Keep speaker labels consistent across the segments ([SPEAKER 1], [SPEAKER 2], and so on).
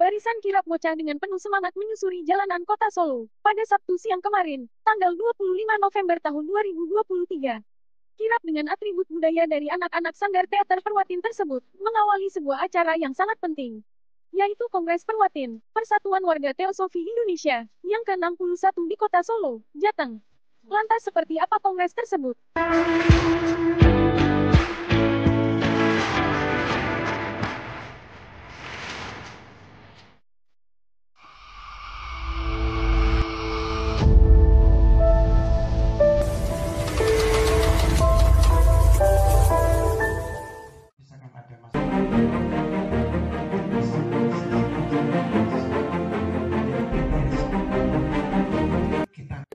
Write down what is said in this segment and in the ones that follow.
[SPEAKER 1] Barisan kirap bocah dengan penuh semangat menyusuri jalanan kota Solo. Pada Sabtu siang kemarin, tanggal 25 November tahun 2023. Kirap dengan atribut budaya dari anak-anak Sanggar Teater Perwatin tersebut, mengawali sebuah acara yang sangat penting, yaitu Kongres Perwatin, Persatuan Warga Teosofi Indonesia, yang ke-61 di kota Solo, Jateng. Lantas seperti apa kongres tersebut?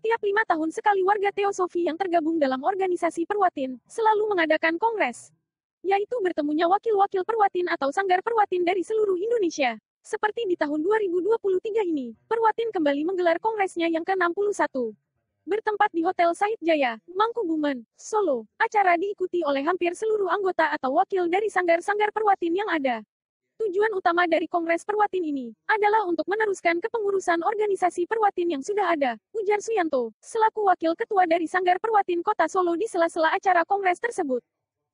[SPEAKER 1] Setiap 5 tahun sekali warga Teosofi yang tergabung dalam organisasi Perwatin, selalu mengadakan kongres, yaitu bertemunya wakil-wakil Perwatin atau Sanggar Perwatin dari seluruh Indonesia. Seperti di tahun 2023 ini, Perwatin kembali menggelar kongresnya yang ke-61. Bertempat di Hotel Sahid Jaya, Mangkubumen, Solo. Acara diikuti oleh hampir seluruh anggota atau wakil dari Sanggar-Sanggar Perwatin yang ada. Tujuan utama dari Kongres Perwatin ini adalah untuk meneruskan kepengurusan organisasi Perwatin yang sudah ada, ujar Suyanto, selaku Wakil Ketua dari Sanggar Perwatin Kota Solo di sela-sela acara Kongres tersebut.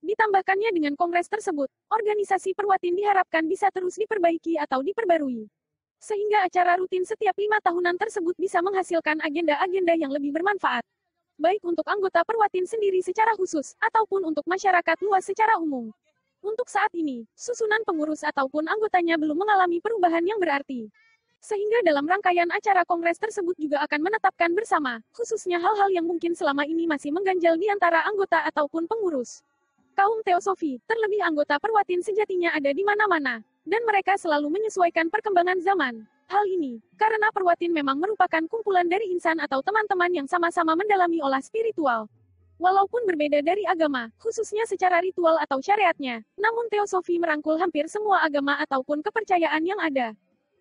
[SPEAKER 1] Ditambahkannya dengan Kongres tersebut, organisasi Perwatin diharapkan bisa terus diperbaiki atau diperbarui, sehingga acara rutin setiap 5 tahunan tersebut bisa menghasilkan agenda-agenda yang lebih bermanfaat, baik untuk anggota Perwatin sendiri secara khusus, ataupun untuk masyarakat luas secara umum. Untuk saat ini, susunan pengurus ataupun anggotanya belum mengalami perubahan yang berarti. Sehingga dalam rangkaian acara kongres tersebut juga akan menetapkan bersama, khususnya hal-hal yang mungkin selama ini masih mengganjal di antara anggota ataupun pengurus. Kaum Teosofi, terlebih anggota Perwatin sejatinya ada di mana-mana, dan mereka selalu menyesuaikan perkembangan zaman. Hal ini, karena Perwatin memang merupakan kumpulan dari insan atau teman-teman yang sama-sama mendalami olah spiritual. Walaupun berbeda dari agama, khususnya secara ritual atau syariatnya, namun Teosofi merangkul hampir semua agama ataupun kepercayaan yang ada.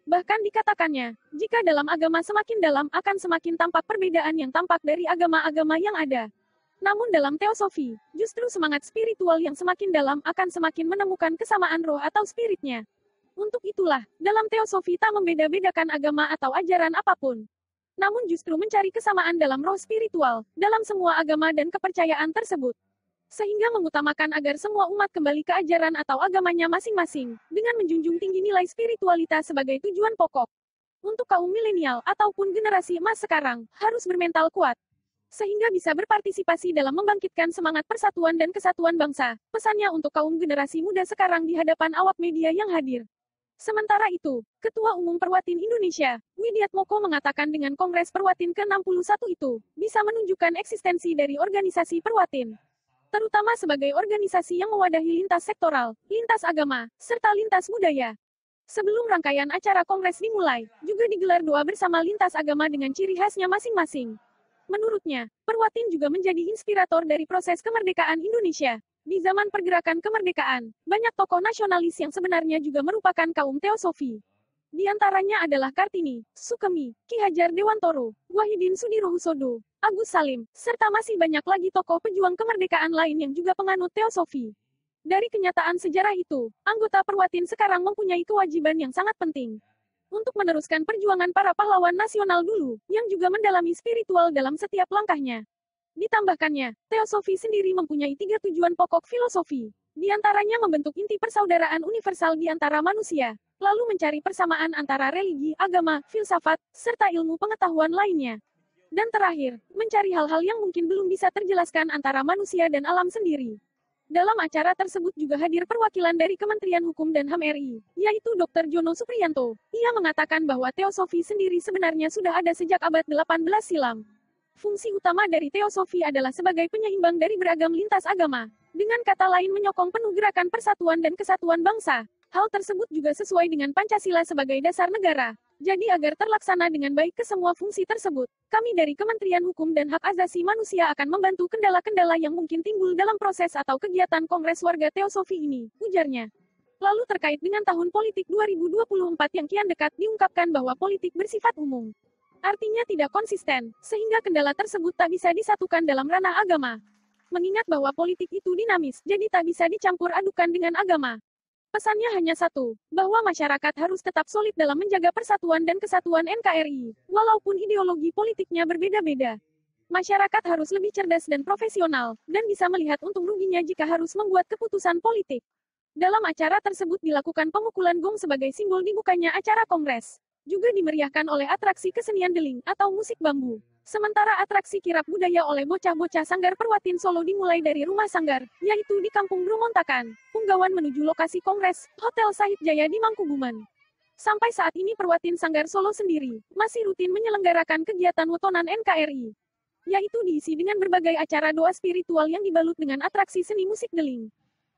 [SPEAKER 1] Bahkan dikatakannya, jika dalam agama semakin dalam akan semakin tampak perbedaan yang tampak dari agama-agama yang ada. Namun dalam Teosofi, justru semangat spiritual yang semakin dalam akan semakin menemukan kesamaan roh atau spiritnya. Untuk itulah, dalam Teosofi tak membeda-bedakan agama atau ajaran apapun, namun justru mencari kesamaan dalam roh spiritual, dalam semua agama dan kepercayaan tersebut. Sehingga mengutamakan agar semua umat kembali ke ajaran atau agamanya masing-masing, dengan menjunjung tinggi nilai spiritualitas sebagai tujuan pokok. Untuk kaum milenial ataupun generasi emas sekarang, harus bermental kuat, sehingga bisa berpartisipasi dalam membangkitkan semangat persatuan dan kesatuan bangsa. Pesannya untuk kaum generasi muda sekarang di hadapan awak media yang hadir. Sementara itu, Ketua Umum Perwatin Indonesia, Widiatmoko mengatakan dengan Kongres Perwatin ke-61 itu, bisa menunjukkan eksistensi dari organisasi Perwatin, terutama sebagai organisasi yang mewadahi lintas sektoral, lintas agama, serta lintas budaya. Sebelum rangkaian acara Kongres dimulai, juga digelar doa bersama lintas agama dengan ciri khasnya masing-masing. Menurutnya, Perwatin juga menjadi inspirator dari proses kemerdekaan Indonesia. Di zaman pergerakan kemerdekaan, banyak tokoh nasionalis yang sebenarnya juga merupakan kaum Teosofi. Di antaranya adalah Kartini, Sukemi, Ki Hajar Dewantoro, Wahidin Sudirohusodo, Agus Salim, serta masih banyak lagi tokoh pejuang kemerdekaan lain yang juga penganut Teosofi. Dari kenyataan sejarah itu, anggota Perwatin sekarang mempunyai kewajiban yang sangat penting untuk meneruskan perjuangan para pahlawan nasional dulu, yang juga mendalami spiritual dalam setiap langkahnya. Ditambahkannya, Teosofi sendiri mempunyai 3 tujuan pokok filosofi. Di antaranya membentuk inti persaudaraan universal di antara manusia, lalu mencari persamaan antara religi, agama, filsafat, serta ilmu pengetahuan lainnya. Dan terakhir, mencari hal-hal yang mungkin belum bisa terjelaskan antara manusia dan alam sendiri. Dalam acara tersebut juga hadir perwakilan dari Kementerian Hukum dan HAM RI, yaitu Dr. Jono Supriyanto. Ia mengatakan bahwa Teosofi sendiri sebenarnya sudah ada sejak abad 18 silam. Fungsi utama dari Teosofi adalah sebagai penyeimbang dari beragam lintas agama. Dengan kata lain menyokong penuh gerakan persatuan dan kesatuan bangsa. Hal tersebut juga sesuai dengan Pancasila sebagai dasar negara. Jadi agar terlaksana dengan baik ke semua fungsi tersebut, kami dari Kementerian Hukum dan Hak Asasi Manusia akan membantu kendala-kendala yang mungkin timbul dalam proses atau kegiatan Kongres Warga Teosofi ini, ujarnya. Lalu terkait dengan tahun politik 2024 yang kian dekat, diungkapkan bahwa politik bersifat umum. Artinya tidak konsisten, sehingga kendala tersebut tak bisa disatukan dalam ranah agama. Mengingat bahwa politik itu dinamis, jadi tak bisa dicampur adukan dengan agama. Pesannya hanya satu, bahwa masyarakat harus tetap solid dalam menjaga persatuan dan kesatuan NKRI, walaupun ideologi politiknya berbeda-beda. Masyarakat harus lebih cerdas dan profesional, dan bisa melihat untung ruginya jika harus membuat keputusan politik. Dalam acara tersebut dilakukan pemukulan gong sebagai simbol dibukanya acara kongres. Juga dimeriahkan oleh atraksi kesenian deling atau musik bambu. Sementara atraksi kirap budaya oleh bocah-bocah Sanggar Perwatin Solo dimulai dari rumah sanggar, yaitu di Kampung Brumontakan, Punggawan menuju lokasi kongres, Hotel Sahid Jaya di Mangkubuman. Sampai saat ini Perwatin Sanggar Solo sendiri, masih rutin menyelenggarakan kegiatan wetonan NKRI. Yaitu diisi dengan berbagai acara doa spiritual yang dibalut dengan atraksi seni musik deling.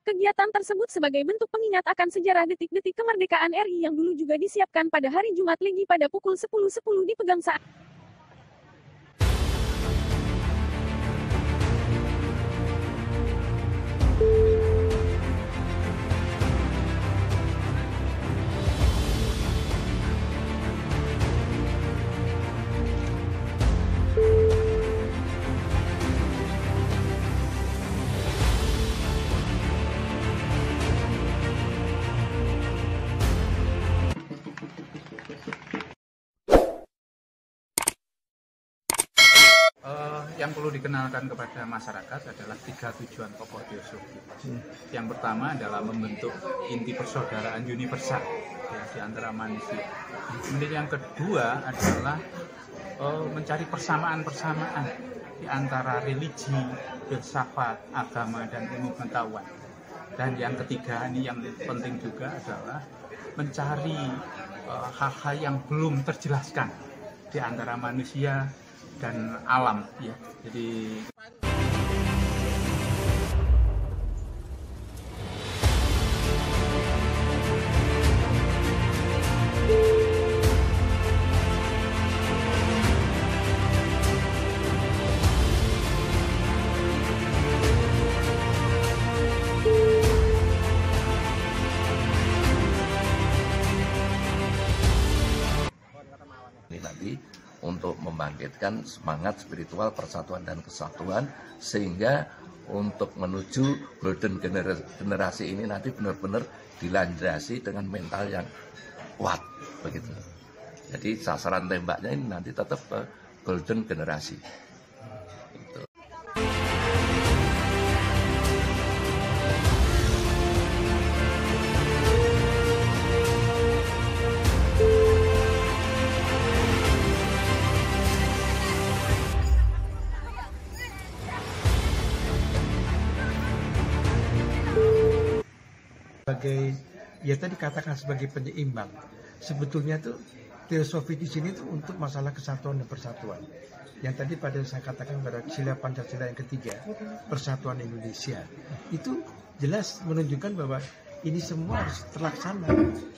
[SPEAKER 1] Kegiatan tersebut sebagai bentuk pengingat akan sejarah detik-detik kemerdekaan RI yang dulu juga disiapkan pada hari Jumat Legi pada pukul 10.10 dipegang saat
[SPEAKER 2] yang perlu dikenalkan kepada masyarakat adalah 3 tujuan pokok Theosophy. Yang pertama adalah membentuk inti persaudaraan universal ya, di antara manusia. Kemudian yang kedua adalah mencari persamaan-persamaan di antara religi, filsafat, agama, dan ilmu pengetahuan. Dan yang ketiga ini yang penting juga adalah mencari hal-hal yang belum terjelaskan di antara manusia dan alam ya. Jadi
[SPEAKER 3] ini nanti untuk membangkitkan semangat spiritual persatuan dan kesatuan sehingga untuk menuju golden generasi ini nanti benar-benar dilandasi dengan mental yang kuat begitu. Jadi sasaran tembaknya ini nanti tetap ke golden generasi. Gitu.
[SPEAKER 4] Sebagai ya tadi katakan sebagai penyeimbang. Sebetulnya tuh Theosophy di sini tuh untuk masalah kesatuan dan persatuan. Yang tadi pada saya katakan pada sila Pancasila yang ketiga, persatuan Indonesia. Itu jelas menunjukkan bahwa ini semua harus terlaksana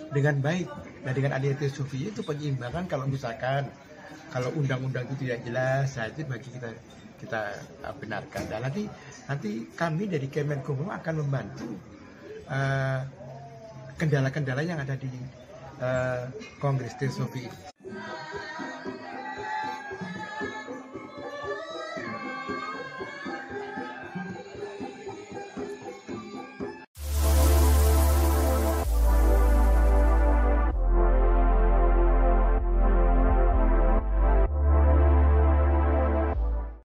[SPEAKER 4] dengan baik. Nah, dengan adanya Theosophy itu penyeimbangan kalau misalkan kalau undang-undang itu tidak jelas, nah itu bagi kita benarkan. Dan nanti kami dari Kemenkominfo akan membantu kendala-kendala yang ada di Kongres Theosophy.